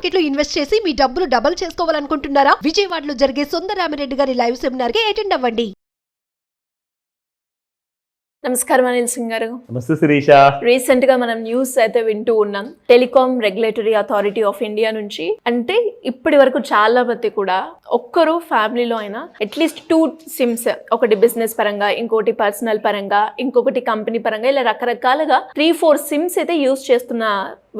Market లో invest చేసి మీ డబ్బులు డబుల్ చేసుకోవాలనుకుంటున్నారా? విజయవాడలో జరిగే సుందరరామిరెడ్డి గారి లైవ్ సెమినార్ కి అటెండ్ అవ్వండి. నమస్కారం అనిల్ సింగ్ గారు. నమస్తే శిరీష. రీసెంట్ గా మనం న్యూస్ అయితే వింటూ ఉన్నాం telecom regulatory authority of India నుంచి. అంటే ఇప్పటి వరకు చాలా మంది కూడా ఒక్కరు ఫ్యామిలీలో అయినా అట్లీస్ట్ 2 సిమ్స్, ఒకటి బిజినెస్ పరంగా, ఇంకోటి పర్సనల్ పరంగా, ఇంకొకటి కంపెనీ పరంగా, ఇలా రకరకాలుగా 3-4 సిమ్స్ అయితే యూజ్ చేస్తున్న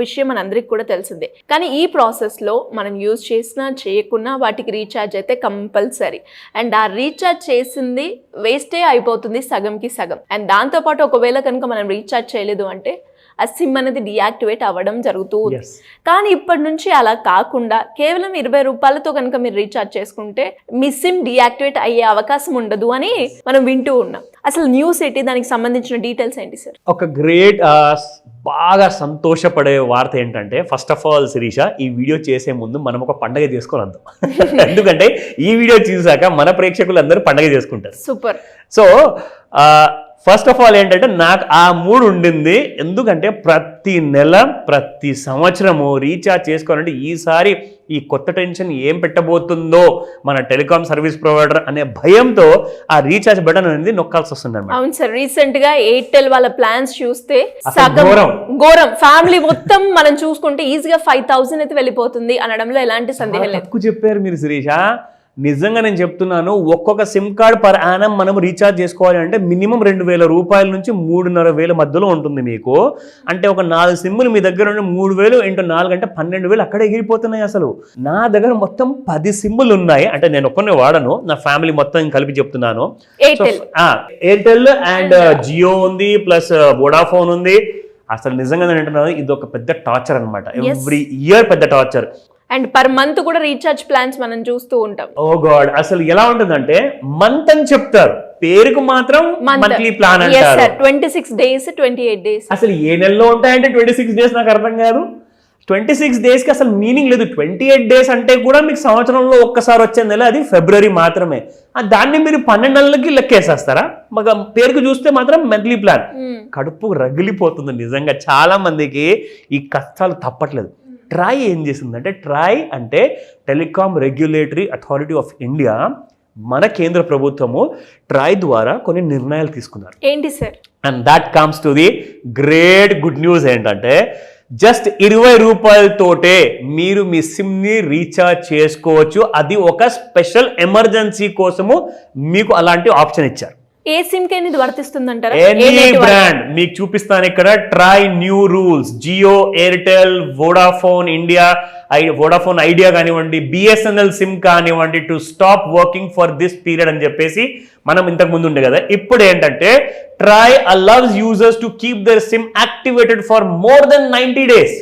విషయం మనందరికి కూడా తెలిసిందే. కానీ ఈ ప్రాసెస్లో మనం యూజ్ చేసినా చేయకున్నా వాటికి రీఛార్జ్ అయితే కంపల్సరీ. అండ్ ఆ రీఛార్జ్ చేసింది వేస్టే అయిపోతుంది సగంకి సగం. అండ్ దాంతోపాటు ఒకవేళ కనుక మనం రీఛార్జ్ చేయలేదు అంటే ఆ సిమ్ అనేది డియాక్టివేట్ అవ్వడం జరుగుతుంది. కానీ ఇప్పటి నుంచి అలా కాకుండా కేవలం 20 రూపాయలతో కనుక మీరు రీఛార్జ్ చేసుకుంటే మీ సిమ్ డియాక్టివేట్ అయ్యే అవకాశం ఉండదు అని మనం వింటూ ఉన్నాం. అసలు న్యూస్ ఏంటి, దానికి సంబంధించిన డీటెయిల్స్ ఏంటి సార్? ఒక గ్రేట్ బాగా సంతోషపడే వార్త ఏంటంటే, ఫస్ట్ ఆఫ్ ఆల్ శిరీష, ఈ వీడియో చేసే ముందు మనం ఒక పండగ చేసుకోవాలందాం. ఎందుకంటే ఈ వీడియో చూసాక మన ప్రేక్షకులు అందరూ పండగ చేసుకుంటారు. Super. So first of all ఏంటంటే నాకు ఆ మూడ్ ఉండింది. ఎందుకంటే ప్రతి నెల ప్రతి సంవత్సరము రీఛార్జ్ చేసుకోవాలంటే ఈసారి ఈ కొత్త టెన్షన్ ఏం పెట్టబోతుందో మన టెలికాం సర్వీస్ ప్రొవైడర్ అనే భయంతో ఆ రీఛార్జ్ బటన్ అనేది నొక్కాల్సి వస్తుంది. అవును సార్, రీసెంట్ గా ఎయిర్టెల్ వాళ్ళ ప్లాన్స్ చూస్తే ఘోరం. ఫ్యామిలీ మొత్తం మనం చూసుకుంటే ఈజీగా 5,000 అయితే వెళ్ళిపోతుంది అనడంలో ఎలాంటి సందేహం లేదు. తక్కువ చెప్పారు మీరు శిరీష. నిజంగా నేను చెప్తున్నాను, ఒక్కొక్క సిమ్ కార్డ్ పర్ యానం మనం రీఛార్జ్ చేసుకోవాలి అంటే మినిమం 2,000 రూపాయల నుంచి 3,500 మధ్యలో ఉంటుంది మీకు. అంటే ఒక 4 సిమ్ములు మీ దగ్గర ఉంటే 3,000 × 4 అంటే 12,000 అక్కడే ఎగిరిపోతున్నాయి. అసలు నా దగ్గర మొత్తం 10 సిమ్ములు ఉన్నాయి. అంటే నేను ఒక్కనే వాడను, నా ఫ్యామిలీ మొత్తం కలిపి చెప్తున్నాను. ఎయిర్టెల్ అండ్ జియో ఉంది, ప్లస్ వోడాఫోన్ ఉంది. అసలు నిజంగా నేను అంటున్నాను, ఇది ఒక పెద్ద టార్చర్ అనమాట. ఎవ్రీ ఇయర్ పెద్ద టార్చర్. అండ్ పర్ మంత్ కూడా రీఛార్జ్ ప్లాన్స్ మనం చూస్తూ ఉంటాం. ఓ గాడ్, అసలు ఎలా ఉంటుందంటే మంత్ అని చెప్తారు, పేరుకు మాత్రం మంత్లీ ప్లాన్ అంటారు. 26 days, 28 days. అసలు ఏ నెలలో ఉంటాయంటే 26 days నాకు అర్థం కాదు. 26 days కి అసలు మీనింగ్ లేదు. 28 days అంటే కూడా మీకు సంవత్సరంలో ఒక్కసారి వచ్చే నెల అది ఫిబ్రవరి మాత్రమే. దాన్ని మీరు 12 నెలలకి లెక్కేసేస్తారా? మగ పేరుకు చూస్తే మాత్రం మంత్లీ ప్లాన్. కడుపు రగిలిపోతుంది నిజంగా. చాలా మందికి ఈ కష్టాలు తప్పట్లేదు. ట్రై ఏం చేసిందంటే, ట్రై అంటే telecom regulatory authority of India, మన కేంద్ర ప్రభుత్వము ట్రై ద్వారా కొన్ని నిర్ణయాలు తీసుకున్నారు. ఏంటి sir? And that comes to the great good news. ఏంటంటే జస్ట్ 20 రూపాయలతోటే మీరు మీ సిమ్ని రీఛార్జ్ చేసుకోవచ్చు. అది ఒక స్పెషల్ ఎమర్జెన్సీ కోసము మీకు అలాంటి ఆప్షన్ ఇచ్చారు. ఏ సిమ్ కి ఇది వర్తిస్తుందంటారా? ఎనీ బ్రాండ్ మీకు చూపిస్తాను ఇక్కడ. TRAI new rules. Jio, Airtel, Vodafone India, Vodafone Idea కానివ్వండి, బిఎస్ఎన్ఎల్ సిమ్ కానివ్వండి, to stop working for this period అని చెప్పేసి మనం ఇంతకు ముందు ఉండే కదా. ఇప్పుడు ఏంటంటే TRAI allows users to keep their SIM activated for more than 90 days.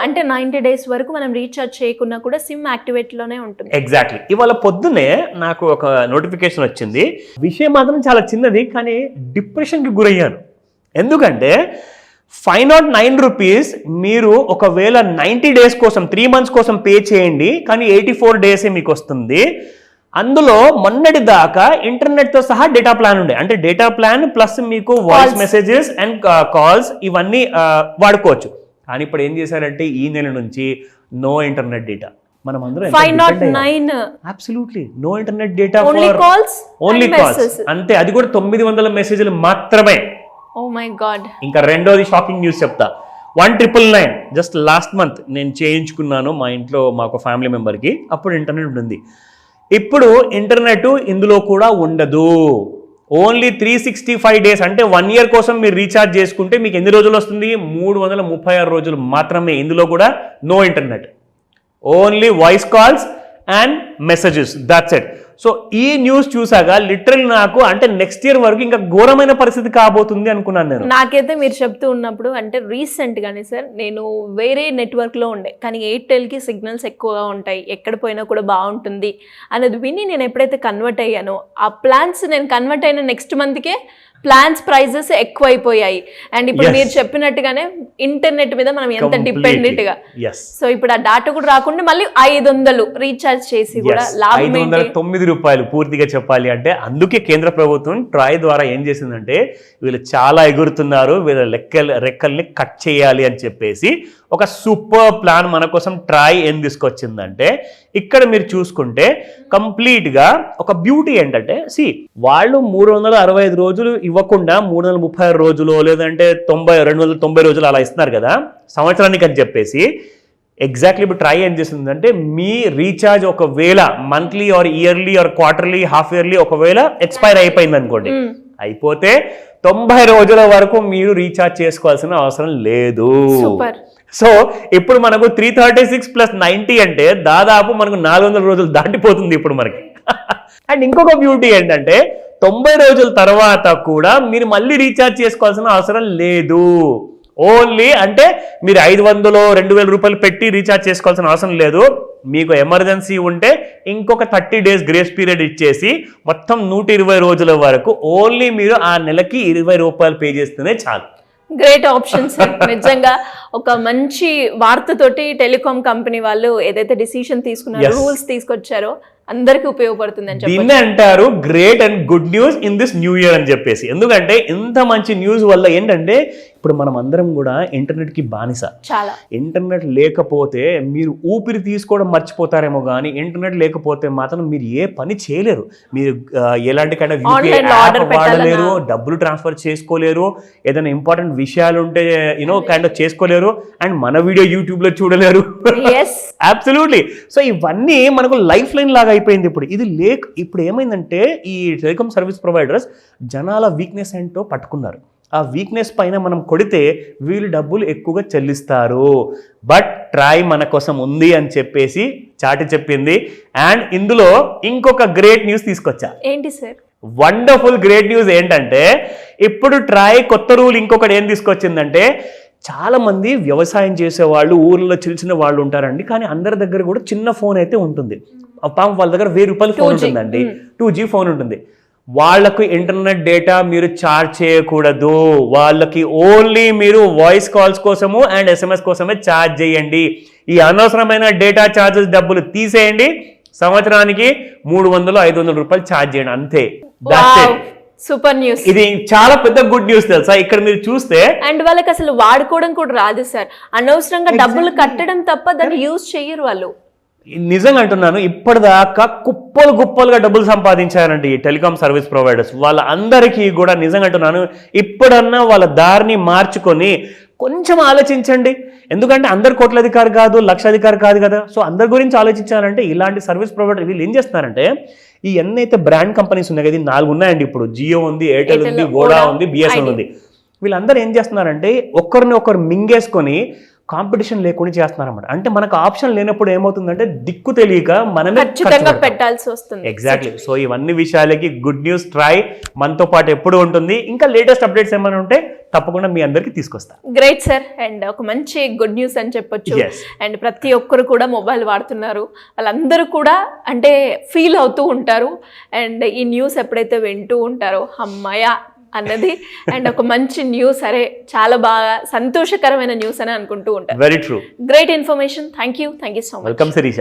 అంటే 90 days వరకు మనం రీఛార్జ్ చేయకున్నా కూడా సిమ్ యాక్టివేట్ లోనే ఉంటుంది. ఎగ్జాక్ట్లీ. ఇవాళ పొద్దున్నే నాకు ఒక నోటిఫికేషన్ వచ్చింది. విషయం మాత్రం చాలా చిన్నది, కానీ డిప్రెషన్కి గురయ్యాను. ఎందుకంటే 509 రూపీస్ మీరు ఒకవేళ 90 days కోసం 3 months కోసం పే చేయండి, కానీ 84 days మీకు వస్తుంది. అందులో మొన్నటి దాకా ఇంటర్నెట్తో సహా డేటా ప్లాన్ ఉండే. అంటే డేటా ప్లాన్ ప్లస్ మీకు వాయిస్ మెసేజెస్ అండ్ కాల్స్ ఇవన్నీ వాడుకోవచ్చు. కానీ ఇప్పుడు ఏం చేశారంటే ఈ నెల నుంచి నో ఇంటర్నెట్ డేటా. మనం అందరం 509 absolutely no internet data, only calls. అంతే. అది కూడా 900 మెసేజ్లు మాత్రమే. Oh my god. ఇంకా రెండోది షాకింగ్ న్యూస్ చెప్తా. 1999 జస్ట్ లాస్ట్ మంత్ నేను చేయించుకున్నాను మా ఇంట్లో మాకు ఫ్యామిలీ మెంబర్కి. అప్పుడు ఇంటర్నెట్ ఉంటుంది. ఇప్పుడు ఇంటర్నెట్ ఇందులో కూడా ఉండదు. ఓన్లీ 365 days అంటే 1 year కోసం మీరు రీఛార్జ్ చేసుకుంటే మీకు ఎన్ని రోజులు వస్తుంది? 336 రోజులు మాత్రమే. ఇందులో కూడా no internet, only voice calls and messages, that's it. So ఈ న్యూస్ చూసాక లిటరల్ నాకు అంటే నెక్స్ట్ ఇయర్ వరకు ఇంకా ఘోరమైన పరిస్థితి కాబోతుంది అనుకున్నాను నేను. నాకైతే మీరు చెప్తూ ఉన్నప్పుడు అంటే రీసెంట్ గానే సార్, నేను వేరే నెట్వర్క్ లో ఉండే, కానీ ఎయిర్టెల్ కి సిగ్నల్స్ ఎక్కువగా ఉంటాయి, ఎక్కడ పోయినా కూడా బాగుంటుంది అనేది విని నేను ఎప్పుడైతే కన్వర్ట్ అయ్యానో, ఆ ప్లాన్స్ నేను కన్వర్ట్ అయిన నెక్స్ట్ మంత్కే ప్లాన్స్ ప్రైజెస్ ఎక్కువైపోయాయి. అండ్ ఇప్పుడు మీరు చెప్పినట్టుగానే ఇంటర్నెట్ మీద మనం ఎంత డిపెండెంట్ గా. సో ఇప్పుడు ఆ డాటా కూడా రాకుండా మళ్ళీ 500 రీఛార్జ్ చేసి కూడా లాభం 509 రూపాయలు పూర్తిగా చెప్పాలి అంటే. అందుకే కేంద్ర ప్రభుత్వం ట్రై ద్వారా ఏం చేసిందంటే, వీళ్ళు చాలా ఎగురుతున్నారు, వీళ్ళ రెక్కల్ని కట్ చేయాలి అని చెప్పేసి ఒక సూపర్ ప్లాన్ మన కోసం ట్రై ఏం తీసుకొచ్చిందంటే, ఇక్కడ మీరు చూసుకుంటే కంప్లీట్గా ఒక బ్యూటీ ఏంటంటే, వాళ్ళు 365 రోజులు ఇవ్వకుండా 336 రోజులు లేదంటే 290 రోజులు అలా ఇస్తున్నారు కదా సంవత్సరానికి అని చెప్పేసి. ఎగ్జాక్ట్లీ ఇప్పుడు ట్రై ఏం చేసిందంటే, మీ రీఛార్జ్ ఒకవేళ monthly or yearly or quarterly half yearly ఒకవేళ ఎక్స్పైర్ అయిపోయింది అనుకోండి, అయిపోతే 90 రోజుల వరకు మీరు రీఛార్జ్ చేసుకోవాల్సిన అవసరం లేదు. సో ఇప్పుడు మనకు 336 + 90 అంటే దాదాపు మనకు 400 రోజులు దాటిపోతుంది ఇప్పుడు మనకి. అండ్ ఇంకొక బ్యూటీ ఏంటంటే 90 రోజుల తర్వాత కూడా మీరు మళ్ళీ రీఛార్జ్ చేసుకోవాల్సిన అవసరం లేదు. ఓన్లీ అంటే మీరు 500-2000 రూపాయలు పెట్టి రీఛార్జ్ చేసుకోవాల్సిన అవసరం లేదు. మీకు ఎమర్జెన్సీ ఉంటే ఇంకొక 30 డేస్ గ్రేస్ పీరియడ్ ఇచ్చేసి మొత్తం 120 రోజుల వరకు ఓన్లీ మీరు ఆ నెలకి 20 రూపాయలు పే చేస్తేనే చాలు. Great option sir. నిజంగా ఒక మంచి వార్తతోటి టెలికాం కంపెనీ వాళ్ళు ఏదైతే డిసిషన్ తీసుకున్నారో, రూల్స్ తీసుకొచ్చారో అందరికీ ఉపయోగపడుతుంది అని చెప్పి దీన్ని అంటారు great and good news in this new year అని చెప్పేసి. ఎందుకంటే ఇంత మంచి న్యూస్ వల్ల ఏంటంటే ఇప్పుడు మనం అందరం కూడా ఇంటర్నెట్ కి బానిస. చాలా ఇంటర్నెట్ లేకపోతే మీరు ఊపిరి తీసుకోవడం మర్చిపోతారేమో కానీ ఇంటర్నెట్ లేకపోతే మాత్రం మీరు ఏ పని చేయలేరు. మీరు ఎలాంటి కైండ్ ఆఫ్ యూపీఐ యాప్ వాడలేరు, డబ్బులు ట్రాన్స్ఫర్ చేసుకోలేరు, ఏదైనా ఇంపార్టెంట్ విషయాలు ఉంటే కైండ్ ఆఫ్ చేసుకోలేరు, అండ్ మన వీడియో యూట్యూబ్ లో చూడలేరు. అబ్సల్యూట్లీ. సో ఇవన్నీ మనకు లైఫ్ లైన్ లాగా అయిపోయింది ఇప్పుడు. ఇప్పుడు ఏమైందంటే ఈ టెలికాం సర్వీస్ ప్రొవైడర్స్ జనాల వీక్నెస్ ఏంటో పట్టుకున్నారు. ఆ వీక్నెస్ పైన మనం కొడితే వీళ్ళు డబ్బులు ఎక్కువగా చెల్లిస్తారు. బట్ ట్రై మన కోసం ఉంది అని చెప్పేసి చాటి చెప్పింది. అండ్ ఇందులో ఇంకొక గ్రేట్ న్యూస్ తీసుకొచ్చా. ఏంటి సార్? వండర్ఫుల్ గ్రేట్ న్యూస్ ఏంటంటే, ఇప్పుడు ట్రై కొత్త రూల్ ఇంకొకటి ఏం తీసుకొచ్చిందంటే, చాలా మంది వ్యవసాయం చేసేవాళ్ళు ఊర్లో చిన్న వాళ్ళు ఉంటారండి, కానీ అందరి దగ్గర కూడా చిన్న ఫోన్ అయితే ఉంటుంది. పాపం వాళ్ళ దగ్గర 1000 రూపాయల ఫోన్ ఉంటుందండి, 2G ఫోన్ ఉంటుంది. వాళ్ళకు ఇంటర్నెట్ డేటా మీరు ఛార్జ్ చేయకూడదు. వాళ్ళకి ఓన్లీ మీరు వాయిస్ కాల్స్ కోసము అండ్ SMS కోసమే ఛార్జ్ చేయండి. ఈ అనవసరమైన డేటా ఛార్జెస్ డబ్బులు తీసేయండి. సంవత్సరానికి 300-500 రూపాయలు ఛార్జ్ చేయండి, అంతే. Super news. ఇది చాలా పెద్ద గుడ్ న్యూస్ తెలుసా. ఇక్కడ మీరు చూస్తే అండ్ వాళ్ళకి అసలు వాడుకోవడం కూడా రాదు సార్. అనవసరంగా డబ్బులు కట్టడం తప్ప దాన్ని యూజ్ చేయరు వాళ్ళు. నిజంగా అంటున్నాను, ఇప్పటిదాకా గుప్పలుగా డబ్బులు సంపాదించారండి ఈ టెలికాం సర్వీస్ ప్రొవైడర్స్. వాళ్ళందరికీ కూడా నిజంగా అంటున్నాను, ఇప్పుడన్నా వాళ్ళ దారిని మార్చుకొని కొంచెం ఆలోచించండి. ఎందుకంటే అందరు కోట్లధికారి కాదు, లక్షాధికారి కాదు కదా. సో అందరి గురించి ఆలోచించాలంటే ఇలాంటి సర్వీస్ ప్రొవైడర్ వీళ్ళు ఏం చేస్తున్నారంటే, ఈ ఎన్నైతే బ్రాండ్ కంపెనీస్ ఉన్నాయి కదా, 4 ఉన్నాయండి ఇప్పుడు. జియో ఉంది, ఎయిర్టెల్ ఉంది, వోడా ఉంది, BSNL ఉంది. వీళ్ళందరూ ఏం చేస్తున్నారంటే ఒకరిని ఒకరు మింగేసుకొని కాంపిటీషన్ లేకుండా చేస్తున్నారన్నమాట. అంటే మనకు ఆప్షన్ లేనప్పుడు ఏమవుతుందంటే దిక్కు తెలియక మనమే పెట్టాల్సి వస్తుంది. ఎగ్జాక్ట్లీ. సో ఇవన్నీ విషయాలకి గుడ్ న్యూస్ ట్రై మనతో పాటు ఎప్పుడు ఉంటుంది. ఇంకా లేటెస్ట్ అప్డేట్స్ ఏమైనా ఉంటే తప్పకుండా మీ అందరికి తీసుకొస్తా. Great sir. అండ్ ఒక మంచి గుడ్ న్యూస్ అని చెప్పొచ్చు. అండ్ ప్రతి ఒక్కరు కూడా మొబైల్ వాడుతున్నారు, వాళ్ళందరూ కూడా అంటే ఫీల్ అవుతూ ఉంటారు. అండ్ ఈ న్యూస్ ఎప్పుడైతే వింటూ ఉంటారో అమ్మయ్య అన్నది అండ్ ఒక మంచి న్యూస్, సరే చాలా బాగా సంతోషకరమైన న్యూస్ అని అనుకుంటూ ఉంటారు. Very true. Great information. Thank you so much. Welcome Sirisha.